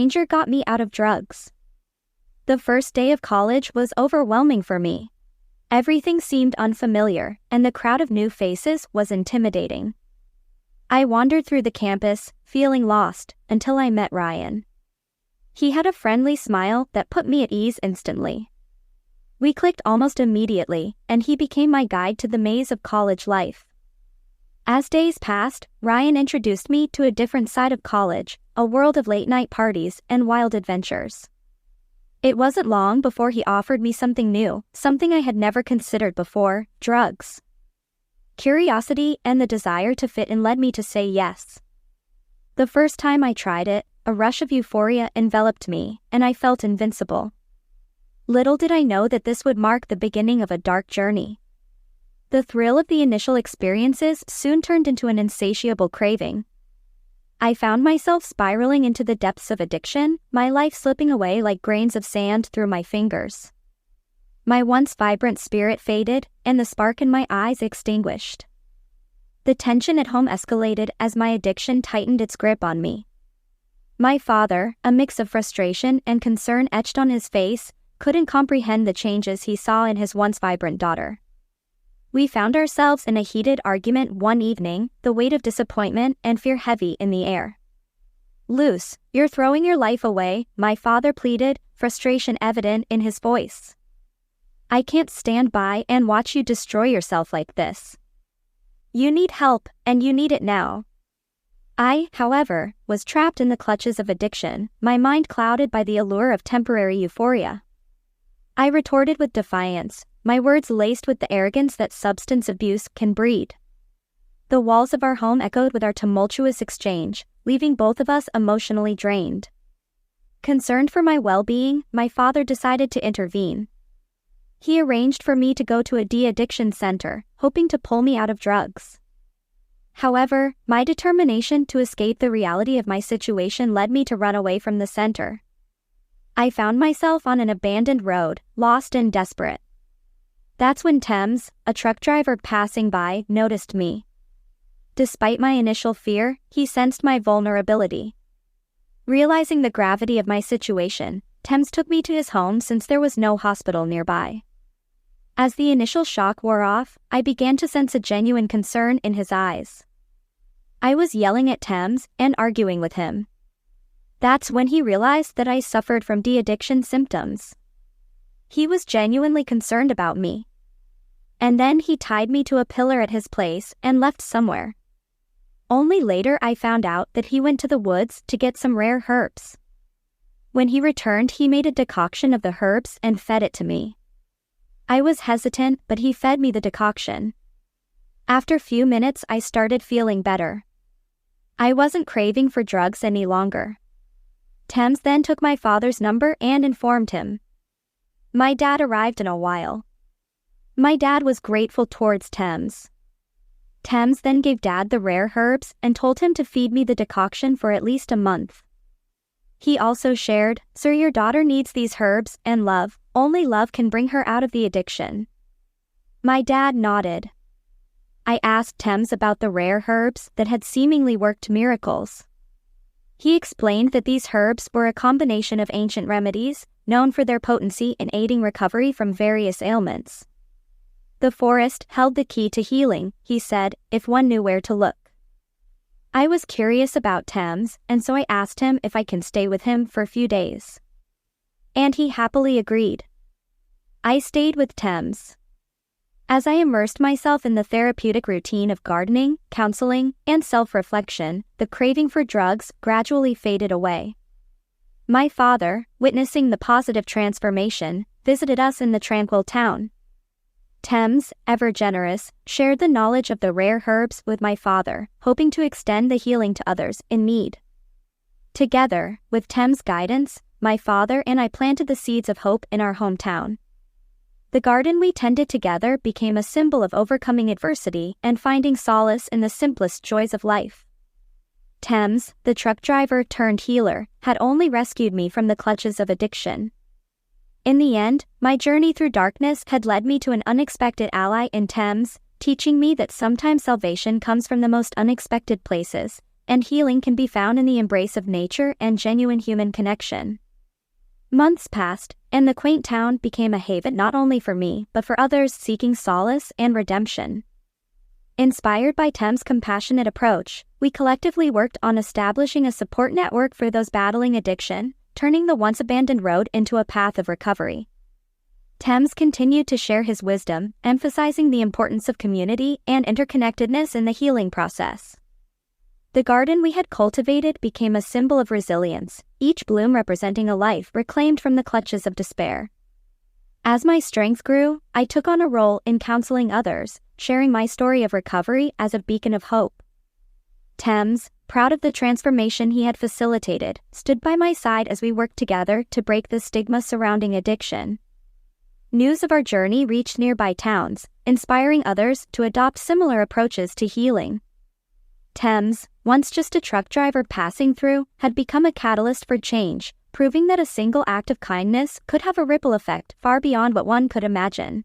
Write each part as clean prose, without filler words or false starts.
Danger got me out of drugs. The first day of college was overwhelming for me. Everything seemed unfamiliar, and the crowd of new faces was intimidating. I wandered through the campus, feeling lost, until I met Rayan. He had a friendly smile that put me at ease instantly. We clicked almost immediately, and he became my guide to the maze of college life. As days passed, Rayan introduced me to a different side of college, a world of late-night parties and wild adventures. It wasn't long before he offered me something new, something I had never considered before: drugs. Curiosity and the desire to fit in led me to say yes. The first time I tried it, a rush of euphoria enveloped me, and I felt invincible. Little did I know that this would mark the beginning of a dark journey. The thrill of the initial experiences soon turned into an insatiable craving. I found myself spiraling into the depths of addiction, my life slipping away like grains of sand through my fingers. My once vibrant spirit faded, and the spark in my eyes extinguished. The tension at home escalated as my addiction tightened its grip on me. My father, a mix of frustration and concern etched on his face, couldn't comprehend the changes he saw in his once vibrant daughter. We found ourselves in a heated argument one evening, the weight of disappointment and fear heavy in the air. "Luce, you're throwing your life away," my father pleaded, frustration evident in his voice. "I can't stand by and watch you destroy yourself like this. You need help, and you need it now." I, however, was trapped in the clutches of addiction, my mind clouded by the allure of temporary euphoria. I retorted with defiance, my words laced with the arrogance that substance abuse can breed. The walls of our home echoed with our tumultuous exchange, leaving both of us emotionally drained. Concerned for my well-being, my father decided to intervene. He arranged for me to go to a de-addiction center, hoping to pull me out of drugs. However, my determination to escape the reality of my situation led me to run away from the center. I found myself on an abandoned road, lost and desperate. That's when TeenZ, a truck driver passing by, noticed me. Despite my initial fear, he sensed my vulnerability. Realizing the gravity of my situation, TeenZ took me to his home since there was no hospital nearby. As the initial shock wore off, I began to sense a genuine concern in his eyes. I was yelling at TeenZ and arguing with him. That's when he realized that I suffered from de-addiction symptoms. He was genuinely concerned about me. And then he tied me to a pillar at his place and left somewhere. Only later I found out that he went to the woods to get some rare herbs. When he returned, he made a decoction of the herbs and fed it to me. I was hesitant, but he fed me the decoction. After a few minutes, I started feeling better. I wasn't craving for drugs any longer. TeenZ then took my father's number and informed him. My dad arrived in a while. My dad was grateful towards TeenZ. TeenZ then gave Dad the rare herbs and told him to feed me the decoction for at least a month. He also shared, "Sir, your daughter needs these herbs and love. Only love can bring her out of the addiction." My dad nodded. I asked TeenZ about the rare herbs that had seemingly worked miracles. He explained that these herbs were a combination of ancient remedies, known for their potency in aiding recovery from various ailments. The forest held the key to healing, he said, if one knew where to look. I was curious about TeenZ, and so I asked him if I can stay with him for a few days. And he happily agreed. I stayed with TeenZ. As I immersed myself in the therapeutic routine of gardening, counseling, and self-reflection, the craving for drugs gradually faded away. My father, witnessing the positive transformation, visited us in the tranquil town. TeenZ, ever generous, shared the knowledge of the rare herbs with my father, hoping to extend the healing to others in need. Together, with TeenZ's guidance, my father and I planted the seeds of hope in our hometown. The garden we tended together became a symbol of overcoming adversity and finding solace in the simplest joys of life. TeenZ, the truck driver turned healer, had only rescued me from the clutches of addiction. In the end, my journey through darkness had led me to an unexpected ally in TeenZ, teaching me that sometimes salvation comes from the most unexpected places, and healing can be found in the embrace of nature and genuine human connection. Months passed, and the quaint town became a haven not only for me but for others seeking solace and redemption. Inspired by TeenZ's compassionate approach, we collectively worked on establishing a support network for those battling addiction, turning the once abandoned road into a path of recovery. TeenZ continued to share his wisdom, emphasizing the importance of community and interconnectedness in the healing process. The garden we had cultivated became a symbol of resilience, each bloom representing a life reclaimed from the clutches of despair. As my strength grew, I took on a role in counseling others, sharing my story of recovery as a beacon of hope. TeenZ, proud of the transformation he had facilitated, stood by my side as we worked together to break the stigma surrounding addiction. News of our journey reached nearby towns, inspiring others to adopt similar approaches to healing. TeenZ, once just a truck driver passing through, had become a catalyst for change, proving that a single act of kindness could have a ripple effect far beyond what one could imagine.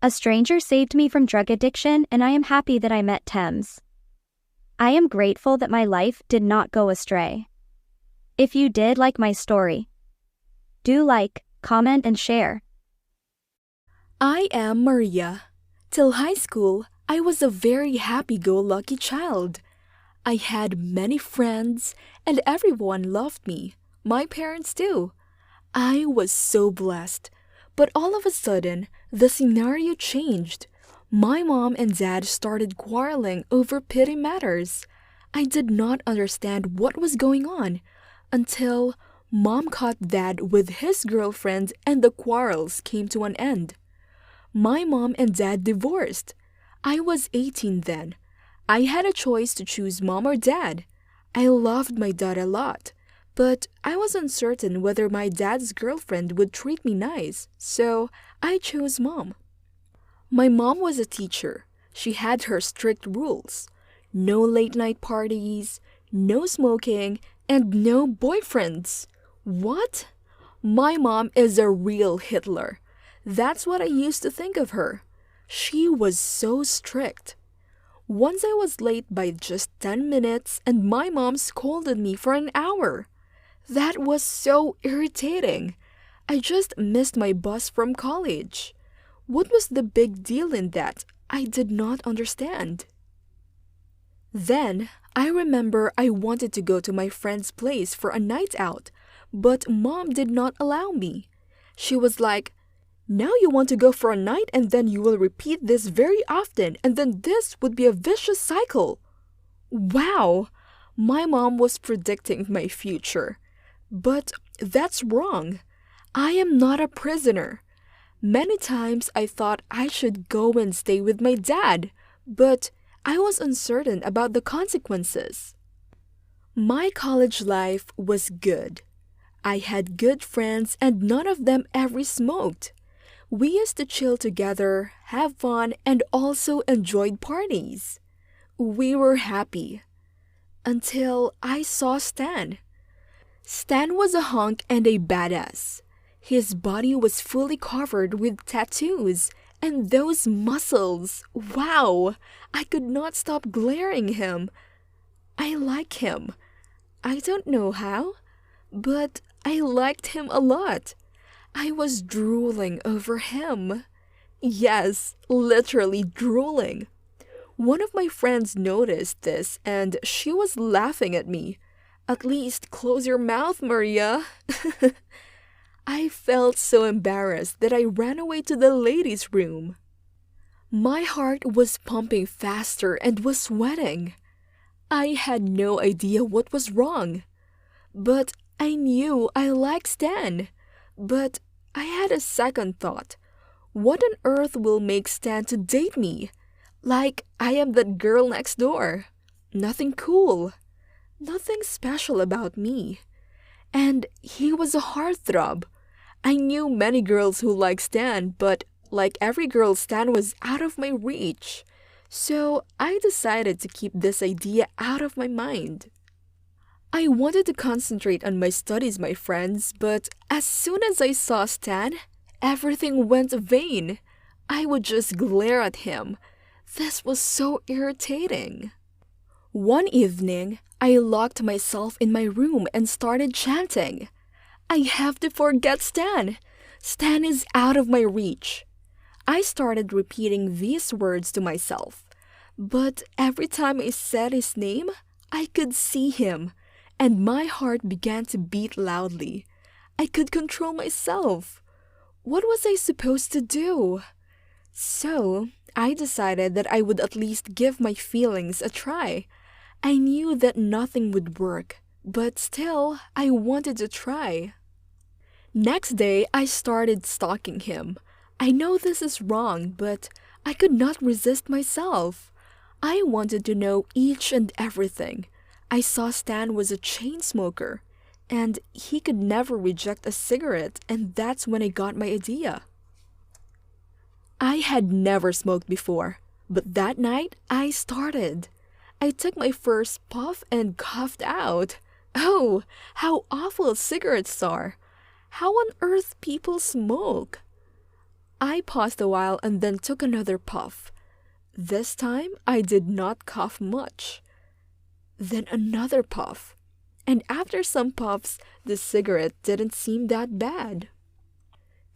A stranger saved me from drug addiction, and I am happy that I met TeenZ. I am grateful that my life did not go astray. If you did like my story, do like, comment, and share. I am Maria. Till high school, I was a very happy-go-lucky child. I had many friends, and everyone loved me. My parents too. I was so blessed. But all of a sudden, the scenario changed. My mom and dad started quarreling over petty matters. I did not understand what was going on until mom caught dad with his girlfriend and the quarrels came to an end. My mom and dad divorced. I was 18 then. I had a choice to choose mom or dad. I loved my dad a lot, but I was uncertain whether my dad's girlfriend would treat me nice, so I chose mom. My mom was a teacher. She had her strict rules. No late-night parties, no smoking, and no boyfriends. What? My mom is a real Hitler. That's what I used to think of her. She was so strict. Once I was late by just 10 minutes and my mom scolded me for an hour. That was so irritating. I just missed my bus from college. What was the big deal in that? I did not understand. Then, I remember I wanted to go to my friend's place for a night out, but mom did not allow me. She was like, "Now you want to go for a night and then you will repeat this very often and then this would be a vicious cycle." Wow! My mom was predicting my future. But that's wrong. I am not a prisoner. Many times I thought I should go and stay with my dad, but I was uncertain about the consequences. My college life was good. I had good friends and none of them ever smoked. We used to chill together, have fun, and also enjoyed parties. We were happy. Until I saw Stan. Stan was a hunk and a badass. His body was fully covered with tattoos, and those muscles, wow! I could not stop glaring at him. I like him. I don't know how, but I liked him a lot. I was drooling over him. Yes, literally drooling. One of my friends noticed this and she was laughing at me. "At least close your mouth, Maria." I felt so embarrassed that I ran away to the ladies' room. My heart was pumping faster and was sweating. I had no idea what was wrong. But I knew I liked Stan. But I had a second thought. What on earth will make Stan to date me? Like I am that girl next door. Nothing cool. Nothing special about me. And he was a heartthrob. I knew many girls who liked Stan, but like every girl, Stan was out of my reach. So I decided to keep this idea out of my mind. I wanted to concentrate on my studies, my friends, but as soon as I saw Stan, everything went vain. I would just glare at him. This was so irritating. One evening, I locked myself in my room and started chanting. I have to forget Stan. Stan is out of my reach. I started repeating these words to myself. But every time I said his name, I could see him, and my heart began to beat loudly. I could control myself. What was I supposed to do? So, I decided that I would at least give my feelings a try. I knew that nothing would work, but still, I wanted to try. Next day, I started stalking him. I know this is wrong, but I could not resist myself. I wanted to know each and everything. I saw Stan was a chain smoker, and he could never reject a cigarette, and that's when I got my idea. I had never smoked before, but that night I started. I took my first puff and coughed out. Oh, how awful cigarettes are! How on earth people smoke? I paused a while and then took another puff. This time I did not cough much. Then another puff. And after some puffs, the cigarette didn't seem that bad.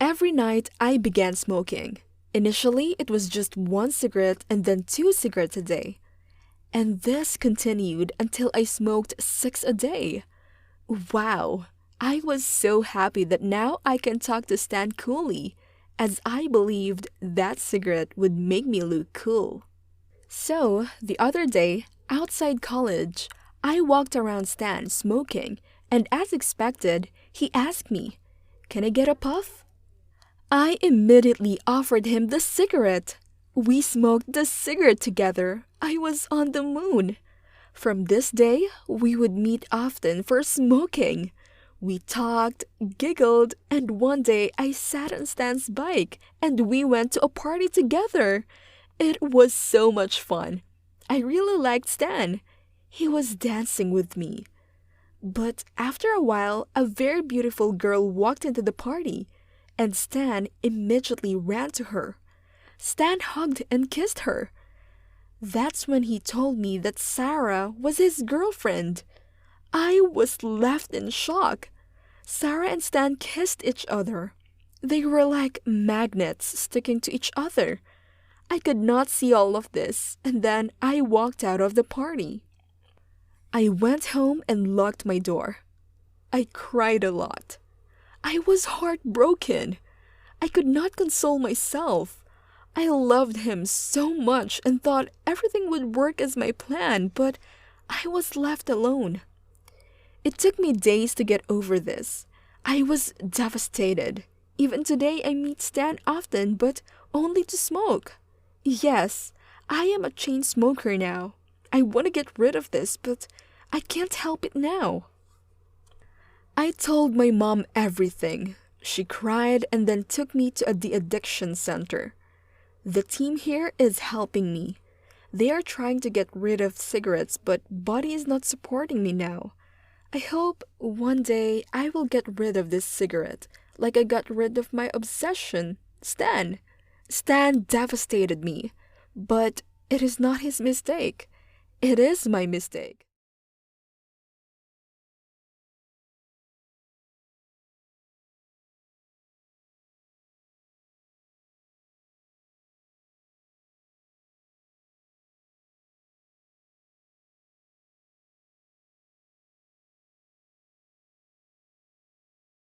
Every night I began smoking. Initially, it was just 1 cigarette and then 2 cigarettes a day. And this continued until I smoked 6 a day. Wow! I was so happy that now I can talk to Stan coolly, as I believed that cigarette would make me look cool. So, the other day, outside college, I walked around Stan smoking, and as expected, he asked me, "Can I get a puff?" I immediately offered him the cigarette. We smoked the cigarette together. I was on the moon. From this day, we would meet often for smoking. We talked, giggled, and one day I sat on Stan's bike and we went to a party together. It was so much fun. I really liked Stan. He was dancing with me. But after a while, a very beautiful girl walked into the party, and Stan immediately ran to her. Stan hugged and kissed her. That's when he told me that Sarah was his girlfriend. I was left in shock. Sarah and Stan kissed each other. They were like magnets sticking to each other. I could not see all of this, and then I walked out of the party. I went home and locked my door. I cried a lot. I was heartbroken. I could not console myself. I loved him so much and thought everything would work as my plan, but I was left alone. It took me days to get over this. I was devastated. Even today I meet Stan often, but only to smoke. Yes, I am a chain smoker now. I want to get rid of this, but I can't help it now. I told my mom everything. She cried and then took me to the addiction center. The team here is helping me. They are trying to get rid of cigarettes, but Buddy is not supporting me now. I hope one day I will get rid of this cigarette, like I got rid of my obsession, Stan. Stan devastated me, but it is not his mistake. It is my mistake.